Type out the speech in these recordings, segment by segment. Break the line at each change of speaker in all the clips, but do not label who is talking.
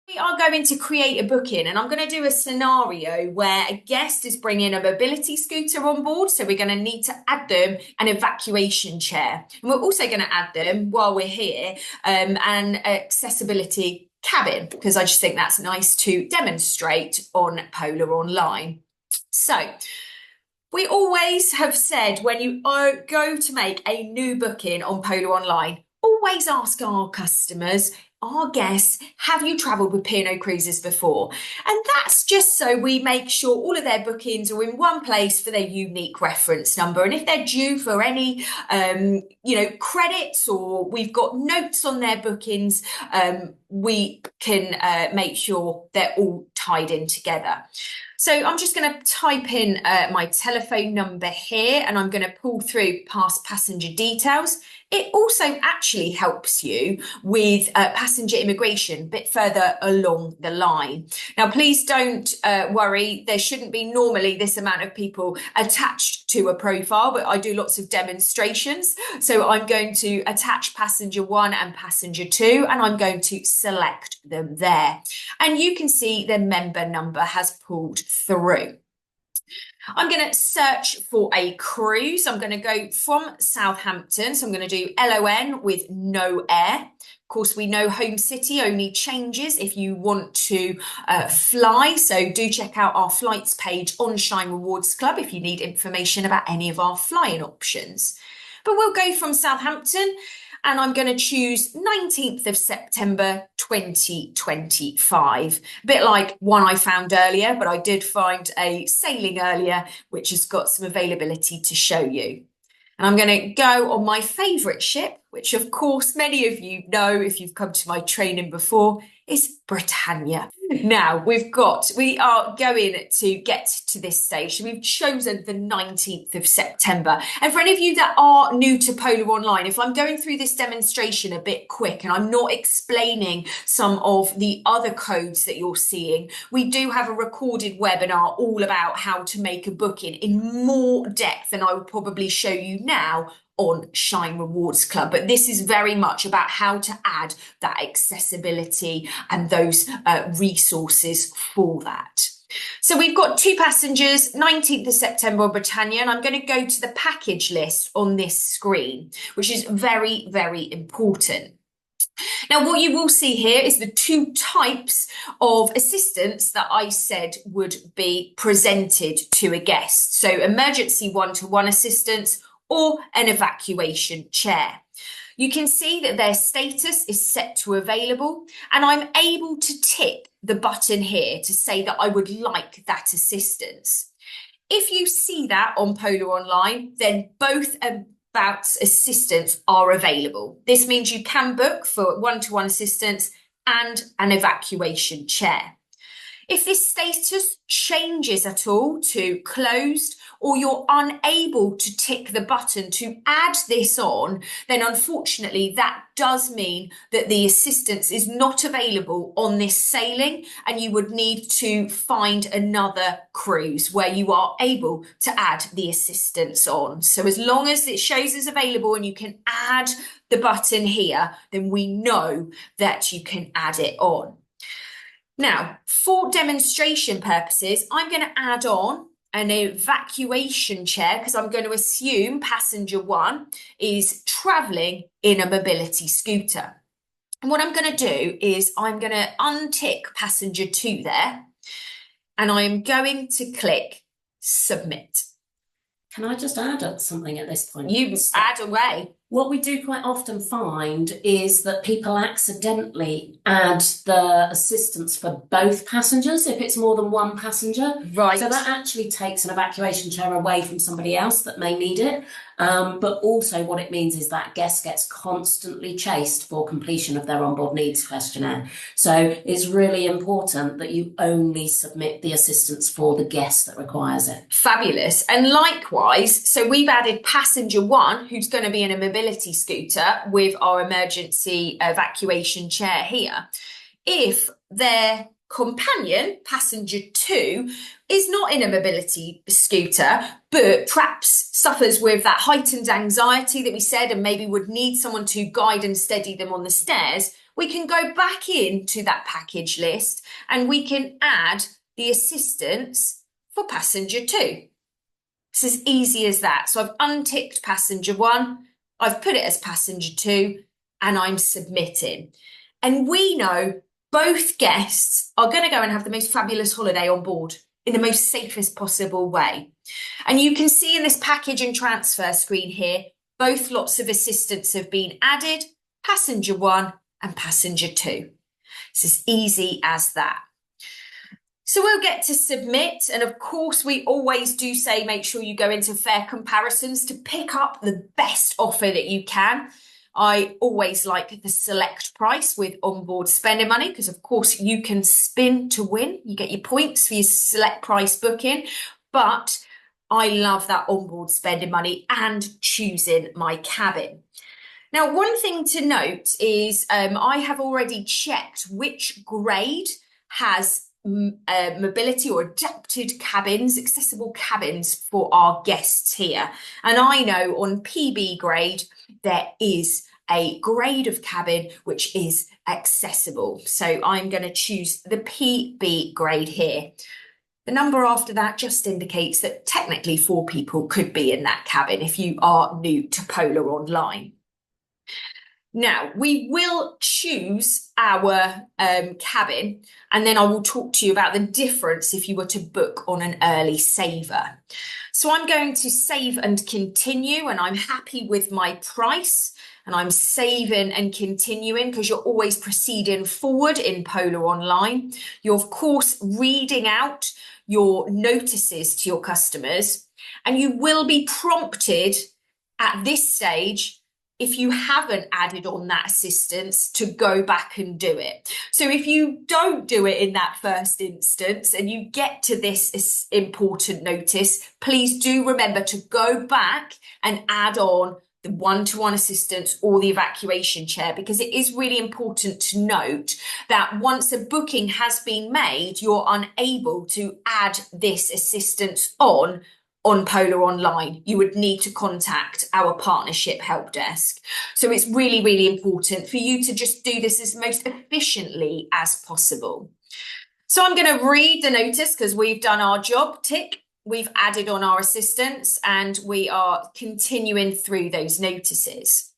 We are going to create a booking, and I'm going to do a scenario where a guest is bringing a mobility scooter on board. So we're going to need to add them an evacuation chair. And we're also going to add them, while we're here, an accessibility cabin, because I just think that's nice to demonstrate on Polar Online. So we always have said, when you go to make a new booking on Polar Online, always ask our customers, our guests, have you travelled with P&O Cruises before? And that's just so we make sure all of their bookings are in one place for their unique reference number. And if they're due for any, credits, or we've got notes on their bookings, we can make sure they're all tied in together. So I'm just going to type in my telephone number here, and I'm going to pull through past passenger details. It also actually helps you with passenger immigration a bit further along the line. Now, please don't worry. There shouldn't be normally this amount of people attached to a profile, but I do lots of demonstrations. So I'm going to attach passenger 1 and passenger 2, and I'm going to select them there. And you can see the member number has pulled through. I'm going to search for a cruise. I'm going to go from Southampton. So I'm going to do LON with no air. Of course, we know home city only changes if you want to fly. So do check out our flights page on Shine Rewards Club if you need information about any of our flying options. But we'll go from Southampton, and I'm going to choose 19th of September 2025. A bit like one I found earlier, but I did find a sailing earlier, which has got some availability to show you. And I'm going to go on my favourite ship, which of course many of you know if you've come to my training before, is Britannia. Now we are going to get to this stage. So we've chosen the 19th of September. And for any of you that are new to Polar Online, if I'm going through this demonstration a bit quick and I'm not explaining some of the other codes that you're seeing, we do have a recorded webinar all about how to make a booking in more depth than I would probably show you now on Shine Rewards Club. But this is very much about how to add that accessibility and those resources for that. So we've got 2 passengers, 19th of September on Britannia, and I'm going to go to the package list on this screen, which is very, very important. Now, what you will see here is the 2 types of assistance that I said would be presented to a guest. So emergency one-to-one assistance or an evacuation chair. You can see that their status is set to available, and I'm able to tick the button here to say that I would like that assistance. If you see that on Polar Online, then both about assistance are available. This means you can book for one-to-one assistance and an evacuation chair. If this status changes at all to closed, or you're unable to tick the button to add this on, then unfortunately that does mean that the assistance is not available on this sailing, and you would need to find another cruise where you are able to add the assistance on. So as long as it shows as available and you can add the button here, then we know that you can add it on. Now, for demonstration purposes, I'm going to add on an evacuation chair because I'm going to assume passenger 1 is travelling in a mobility scooter. And what I'm going to do is I'm going to untick passenger 2 there, and I'm going to click submit.
Can I just add something at this point?
You add away.
What we do quite often find is that people accidentally add the assistance for both passengers if it's more than one passenger.
Right.
So that actually takes an evacuation chair away from somebody else that may need it. But also what it means is that guest gets constantly chased for completion of their onboard needs questionnaire. So it's really important that you only submit the assistance for the guest that requires it.
Fabulous. And likewise, so we've added passenger 1, who's going to be in a mobility scooter with our emergency evacuation chair here. If their companion, passenger 2, is not in a mobility scooter, but perhaps suffers with that heightened anxiety that we said and maybe would need someone to guide and steady them on the stairs, we can go back into that package list and we can add the assistance for passenger 2. It's as easy as that. So I've unticked passenger 1, I've put it as passenger 2, and I'm submitting. And we know both guests are going to go and have the most fabulous holiday on board in the most safest possible way. And you can see in this package and transfer screen here, both lots of assistance have been added, passenger 1 and passenger 2. It's as easy as that. So we'll get to submit, and of course we always do say make sure you go into Fare Comparisons to pick up the best offer that you can. I always like the select price with onboard spending money because of course you can spin to win. You get your points for your select price booking, but I love that onboard spending money and choosing my cabin. Now, one thing to note is I have already checked which grade has mobility or adapted cabins, accessible cabins for our guests here. And I know on PB grade, there is a grade of cabin which is accessible. So I'm going to choose the PB grade here. The number after that just indicates that technically 4 people could be in that cabin if you are new to Polar Online. Now, we will choose our cabin, and then I will talk to you about the difference if you were to book on an early saver. So I'm going to save and continue, and I'm happy with my price, and I'm saving and continuing because you're always proceeding forward in Polar Online. You're, of course, reading out your notices to your customers, and you will be prompted at this stage if you haven't added on that assistance to go back and do it. So if you don't do it in that first instance and you get to this important notice, please do remember to go back and add on the one-to-one assistance or the evacuation chair, because it is really important to note that once a booking has been made, you're unable to add this assistance on Polar Online. You would need to contact our partnership help desk. So it's really, really important for you to just do this as most efficiently as possible. So I'm going to read the notice because we've done our job, tick. We've added on our assistance and we are continuing through those notices.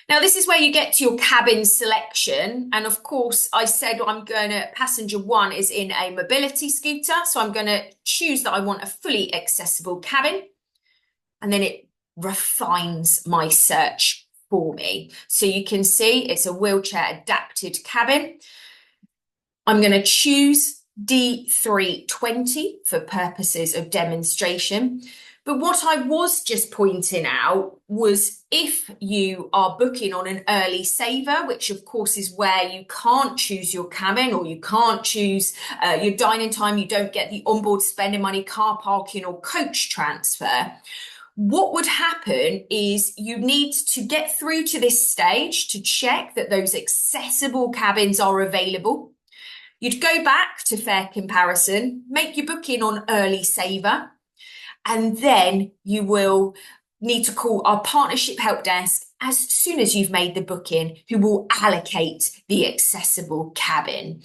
Now, this is where you get to your cabin selection. And of course, I said passenger 1 is in a mobility scooter. So I'm going to choose that I want a fully accessible cabin. And then it refines my search for me. So you can see it's a wheelchair adapted cabin. I'm going to choose D320 for purposes of demonstration. But what I was just pointing out was if you are booking on an early saver, which of course is where you can't choose your cabin or you can't choose your dining time, you don't get the onboard spending money, car parking or coach transfer. What would happen is you need to get through to this stage to check that those accessible cabins are available. You'd go back to Fare Comparison, make your booking on early saver, and then you will need to call our partnership help desk as soon as you've made the booking, who will allocate the accessible cabin.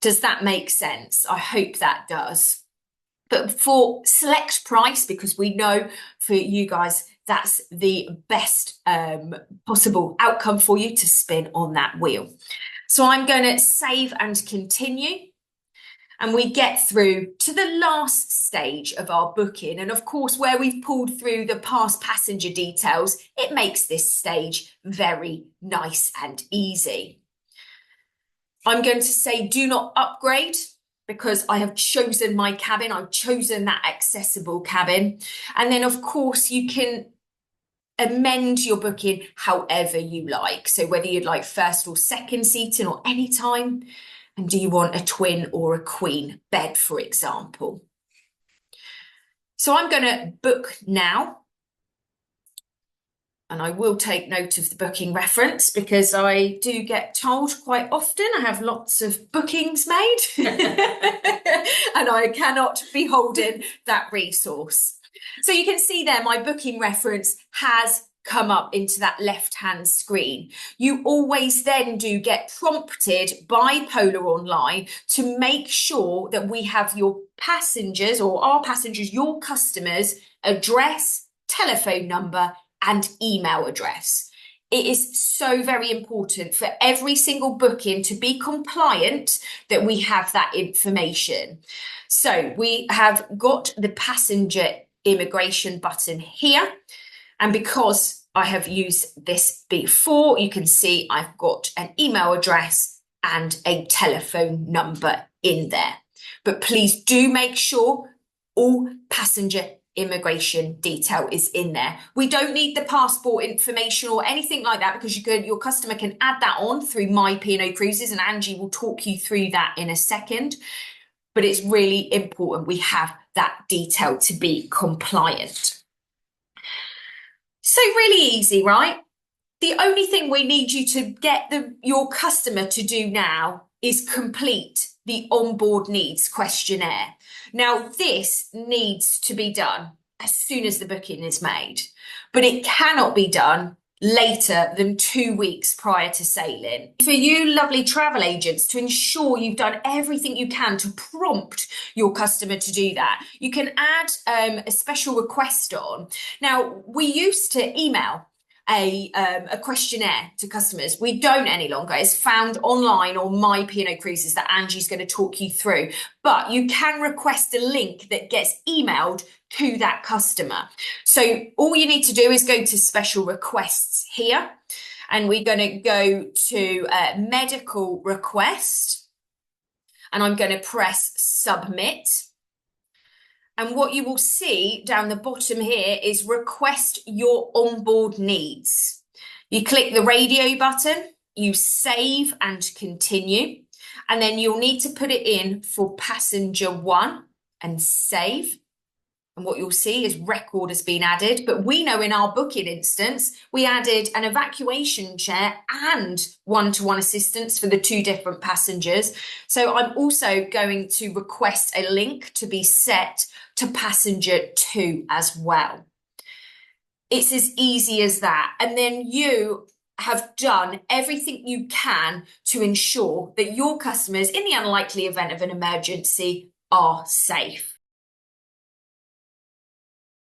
Does that make sense? I hope that does. But for select price, because we know for you guys, that's the best possible outcome for you to spin on that wheel. So I'm going to save and continue. And we get through to the last stage of our booking. And of course, where we've pulled through the past passenger details, it makes this stage very nice and easy. I'm going to say do not upgrade because I have chosen my cabin. I've chosen that accessible cabin. And then of course you can amend your booking however you like. So whether you'd like first or second seating or any time. And do you want a twin or a queen bed, for example? So I'm going to book now. And I will take note of the booking reference because I do get told quite often I have lots of bookings made and I cannot be holding that resource. So you can see there my booking reference has come up into that left-hand screen. You always then do get prompted by Polar Online to make sure that we have your passengers, or our passengers, your customers' address, telephone number, and email address. It is so very important for every single booking to be compliant that we have that information. So we have got the passenger immigration button here. And because I have used this before, you can see I've got an email address and a telephone number in there. But please do make sure all passenger immigration detail is in there. We don't need the passport information or anything like that, because your customer can add that on through My P&O Cruises, and Angie will talk you through that in a second. But it's really important we have that detail to be compliant. So really easy, right? The only thing we need you to get your customer to do now is complete the onboard needs questionnaire. Now, this needs to be done as soon as the booking is made, but it cannot be done later than 2 weeks prior to sailing. For you lovely travel agents, to ensure you've done everything you can to prompt your customer to do that, you can add a special request on. Now, we used to email a questionnaire to customers. We don't any longer. It's found online on My P&O Cruises that Angie's going to talk you through. But you can request a link that gets emailed to that customer. So all you need to do is go to special requests here, and we're going to go to medical request, and I'm going to press submit. And what you will see down the bottom here is request your onboard needs. You click the radio button, you save and continue, and then you'll need to put it in for passenger 1 and save. And what you'll see is record has been added, but we know in our booking instance, we added an evacuation chair and one-to-one assistance for the 2 different passengers. So I'm also going to request a link to be set to passenger 2 as well. It's as easy as that. And then you have done everything you can to ensure that your customers, in the unlikely event of an emergency, are safe.